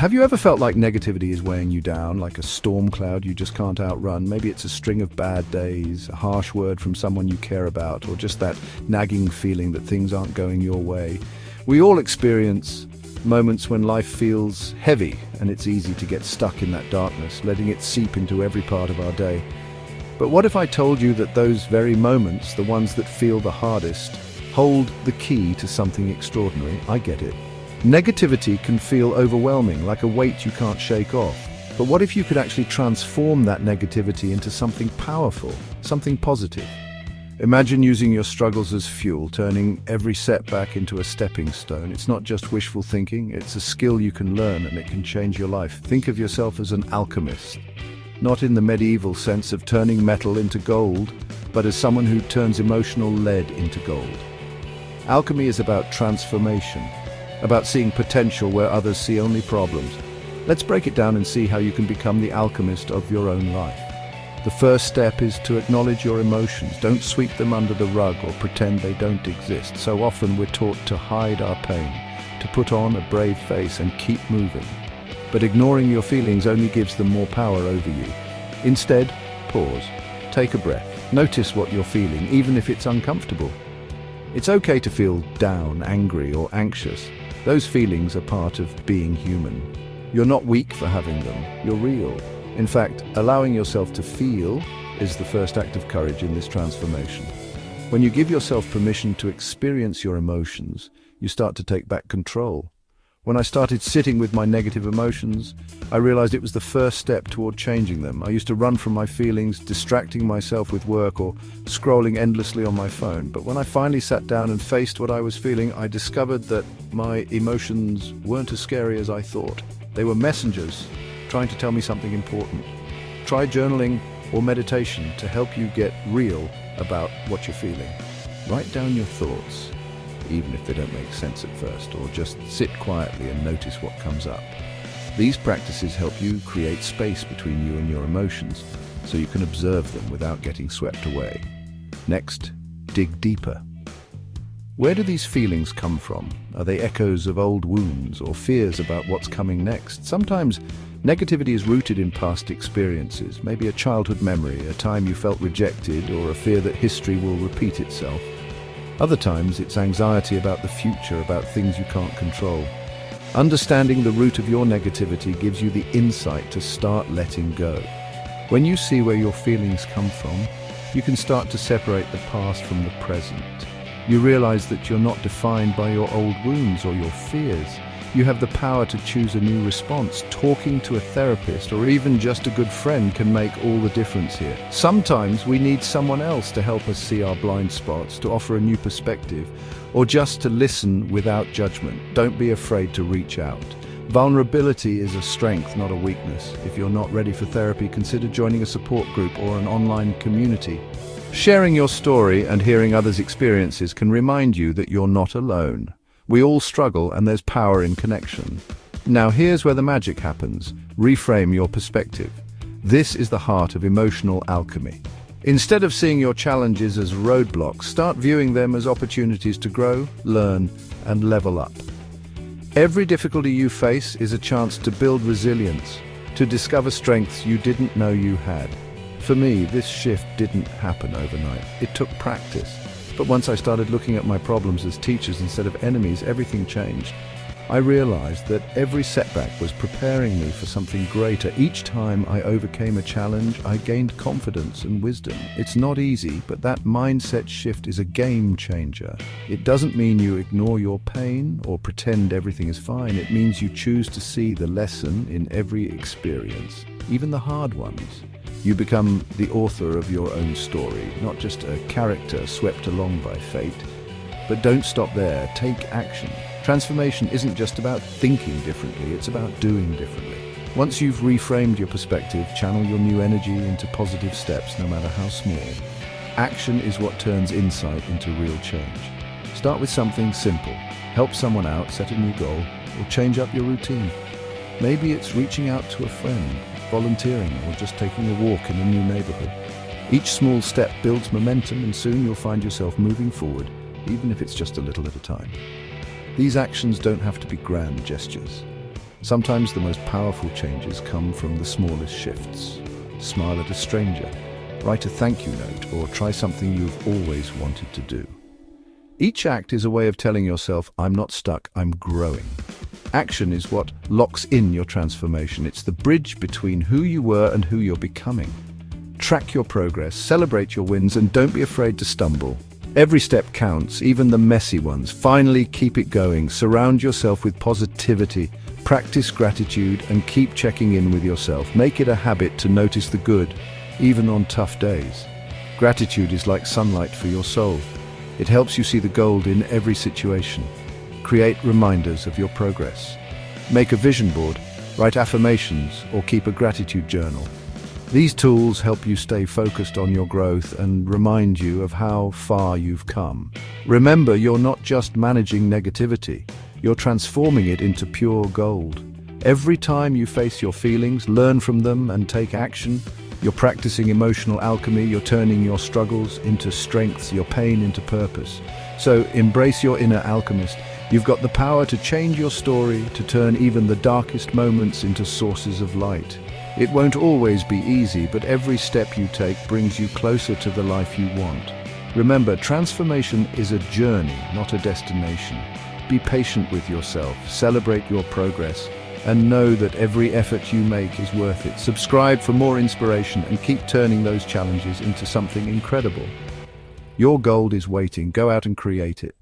Have you ever felt like negativity is weighing you down, like a storm cloud you just can't outrun? Maybe it's a string of bad days, a harsh word from someone you care about, or just that nagging feeling that things aren't going your way. We all experience moments when life feels heavy, and it's easy to get stuck in that darkness, letting it seep into every part of our day. But what if I told you that those very moments, the ones that feel the hardest, hold the key to something extraordinary? I get it. Negativity can feel overwhelming, like a weight you can't shake off. But what if you could actually transform that negativity into something powerful, something positive? Imagine using your struggles as fuel, turning every setback into a stepping stone. It's not just wishful thinking, it's a skill you can learn and it can change your life. Think of yourself as an alchemist, not in the medieval sense of turning metal into gold, but as someone who turns emotional lead into gold. Alchemy is about transformation, about seeing potential where others see only problems. Let's break it down and see how you can become the alchemist of your own life. The first step is to acknowledge your emotions. Don't sweep them under the rug or pretend they don't exist. So often we're taught to hide our pain, to put on a brave face and keep moving. But ignoring your feelings only gives them more power over you. Instead, pause, take a breath, notice what you're feeling, even if it's uncomfortable. It's okay to feel down, angry, or anxious. Those feelings are part of being human. You're not weak for having them, you're real. In fact, allowing yourself to feel is the first act of courage in this transformation. When you give yourself permission to experience your emotions, you start to take back control. When I started sitting with my negative emotions, I realized it was the first step toward changing them. I used to run from my feelings, distracting myself with work or scrolling endlessly on my phone. But when I finally sat down and faced what I was feeling, I discovered that my emotions weren't as scary as I thought. They were messengers trying to tell me something important. Try journaling or meditation to help you get real about what you're feeling. Write down your thoughts, even if they don't make sense at first, or just sit quietly and notice what comes up. These practices help you create space between you and your emotions, so you can observe them without getting swept away. Next, dig deeper. Where do these feelings come from? Are they echoes of old wounds or fears about what's coming next? Sometimes negativity is rooted in past experiences, maybe a childhood memory, a time you felt rejected, or a fear that history will repeat itself. Other times, it's anxiety about the future, about things you can't control. Understanding the root of your negativity gives you the insight to start letting go. When you see where your feelings come from, you can start to separate the past from the present. You realize that you're not defined by your old wounds or your fears. You have the power to choose a new response. Talking to a therapist or even just a good friend can make all the difference here. Sometimes we need someone else to help us see our blind spots, to offer a new perspective, or just to listen without judgment. Don't be afraid to reach out. Vulnerability is a strength, not a weakness. If you're not ready for therapy, consider joining a support group or an online community. Sharing your story and hearing others' experiences can remind you that you're not alone. We all struggle, and there's power in connection. Now here's where the magic happens. Reframe your perspective. This is the heart of emotional alchemy. Instead of seeing your challenges as roadblocks, start viewing them as opportunities to grow, learn, and level up. Every difficulty you face is a chance to build resilience, to discover strengths you didn't know you had. For me, this shift didn't happen overnight. It took practice. But once I started looking at my problems as teachers instead of enemies, everything changed. I realized that every setback was preparing me for something greater. Each time I overcame a challenge, I gained confidence and wisdom. It's not easy, but that mindset shift is a game changer. It doesn't mean you ignore your pain or pretend everything is fine. It means you choose to see the lesson in every experience, even the hard ones. You become the author of your own story, not just a character swept along by fate. But don't stop there. Take action. Transformation isn't just about thinking differently, it's about doing differently. Once you've reframed your perspective, channel your new energy into positive steps, no matter how small. Action is what turns insight into real change. Start with something simple. Help someone out, set a new goal, or change up your routine. Maybe it's reaching out to a friend, volunteering, or just taking a walk in a new neighborhood. Each small step builds momentum, and soon you'll find yourself moving forward, even if it's just a little at a time. These actions don't have to be grand gestures. Sometimes the most powerful changes come from the smallest shifts. Smile at a stranger, write a thank you note, or try something you've always wanted to do. Each act is a way of telling yourself, I'm not stuck, I'm growing. Action is what locks in your transformation. It's the bridge between who you were and who you're becoming. Track your progress, celebrate your wins, and don't be afraid to stumble. Every step counts, even the messy ones. Finally, keep it going. Surround yourself with positivity, practice gratitude, and keep checking in with yourself. Make it a habit to notice the good, even on tough days. Gratitude is like sunlight for your soul. It helps you see the gold in every situation. Create reminders of your progress. Make a vision board, write affirmations, or keep a gratitude journal. These tools help you stay focused on your growth and remind you of how far you've come. Remember, you're not just managing negativity, you're transforming it into pure gold. Every time you face your feelings, learn from them, and take action, you're practicing emotional alchemy. You're turning your struggles into strengths, your pain into purpose. So embrace your inner alchemist. You've got the power to change your story, to turn even the darkest moments into sources of light. It won't always be easy, but every step you take brings you closer to the life you want. Remember, transformation is a journey, not a destination. Be patient with yourself, celebrate your progress, and know that every effort you make is worth it. Subscribe for more inspiration and keep turning those challenges into something incredible. Your gold is waiting. Go out and create it.